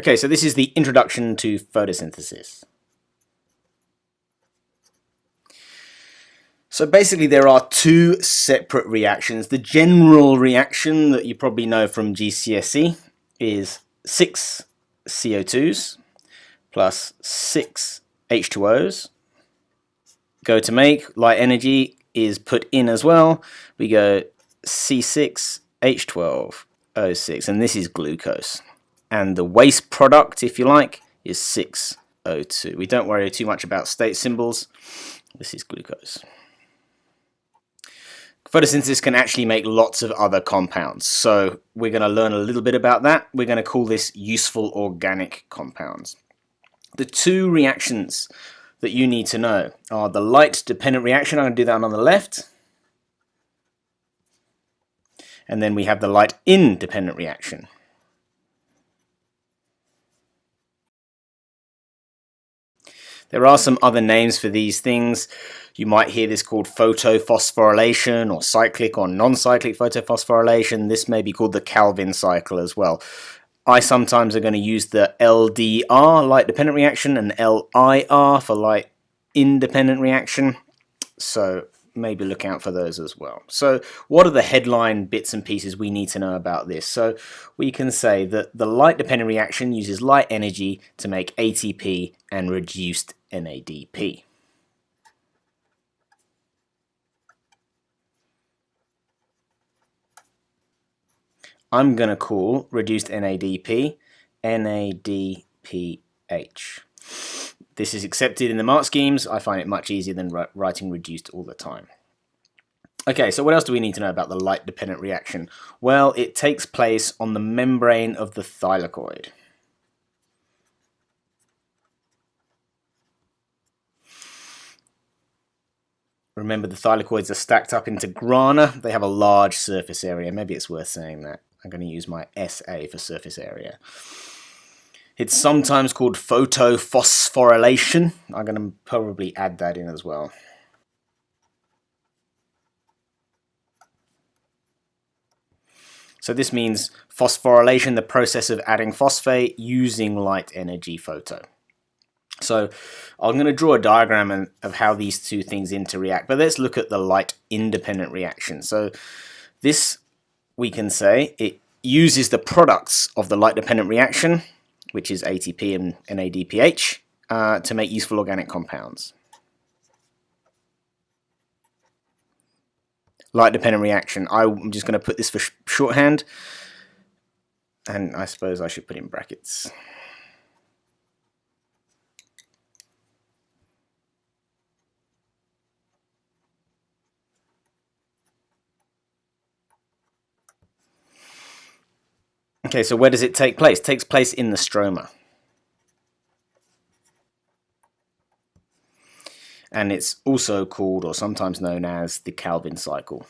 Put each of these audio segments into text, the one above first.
Okay, so this is the Introduction to Photosynthesis. So basically there are two separate reactions. The general reaction that you probably know from GCSE is 6 CO2s plus 6 H2Os. Go to make, light energy is put in as well. We go C6H12O6, and this is glucose. And the waste product, if you like, is 6O2. We don't worry too much about state symbols. This is glucose. Photosynthesis can actually make lots of other compounds, so we're going to learn a little bit about that. We're going to call this useful organic compounds. The two reactions that you need to know are the light-dependent reaction. I'm going to do that on the left. And then we have the light-independent reaction. There are some other names for these things. You might hear this called photophosphorylation or cyclic or non-cyclic photophosphorylation. This may be called the Calvin cycle as well. I sometimes are going to use the LDR, light-dependent reaction, and LIR for light-independent reaction. So maybe look out for those as well. So what are the headline bits and pieces we need to know about this? So we can say that the light-dependent reaction uses light energy to make ATP and reduced NADP. I'm going to call reduced NADP NADPH. This is accepted in the mark schemes. I find it much easier than writing reduced all the time. Okay, so what else do we need to know about the light-dependent reaction? Well, it takes place on the membrane of the thylakoid. Remember, the thylakoids are stacked up into grana. They have a large surface area. Maybe it's worth saying that. I'm going to use my SA for surface area. It's sometimes called photophosphorylation. I'm going to probably add that in as well. So this means phosphorylation, the process of adding phosphate using light energy photo. So I'm going to draw a diagram of how these two things interact, but let's look at the light-independent reaction. So this, we can say, it uses the products of the light-dependent reaction, which is ATP and NADPH, to make useful organic compounds. Light-dependent reaction. I'm just going to put this for shorthand, and I suppose I should put in brackets. Okay, so where does it take place? It takes place in the stroma. And it's also called, or sometimes known as, the Calvin cycle.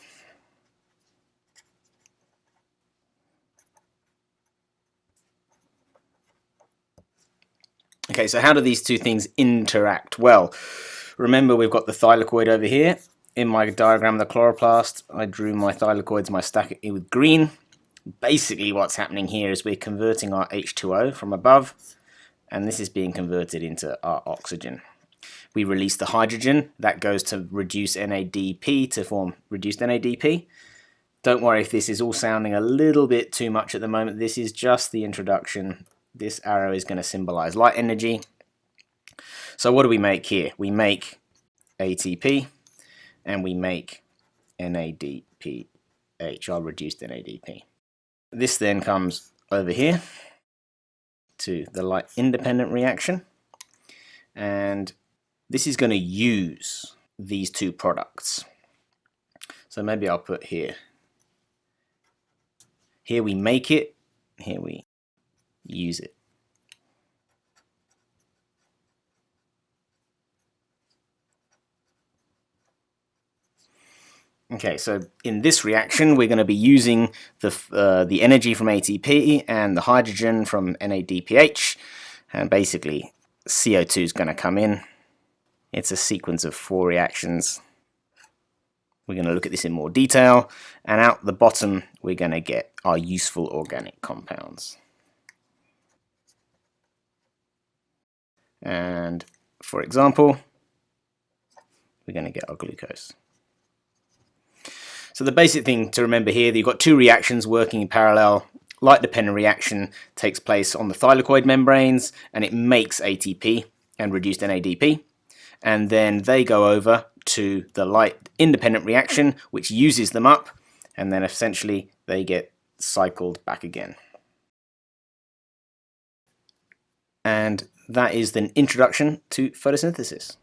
Okay, so how do these two things interact? Well, remember we've got the thylakoid over here. In my diagram of the chloroplast, I drew my thylakoids, my stack with green. Basically what's happening here is we're converting our H2O from above, and this is being converted into our oxygen. We release the hydrogen, that goes to reduce NADP to form reduced NADP. Don't worry if this is all sounding a little bit too much at the moment. This is just the introduction. This arrow is going to symbolize light energy. So what do we make here? We make ATP and we make NADPH, our reduced NADP. This then comes over here to the light independent reaction, and this is going to use these two products. So maybe I'll put here. Here we make it, here we use it. Okay, so in this reaction we're going to be using the energy from ATP and the hydrogen from NADPH, and basically CO2 is going to come in. It's a sequence of 4 reactions. We're going to look at this in more detail, and out the bottom we're going to get our useful organic compounds. And for example, we're going to get our glucose. So the basic thing to remember here, that you've got two reactions working in parallel. Light-dependent reaction takes place on the thylakoid membranes, and it makes ATP and reduced NADP. And then they go over to the light-independent reaction, which uses them up, and then essentially they get cycled back again. And that is the introduction to photosynthesis.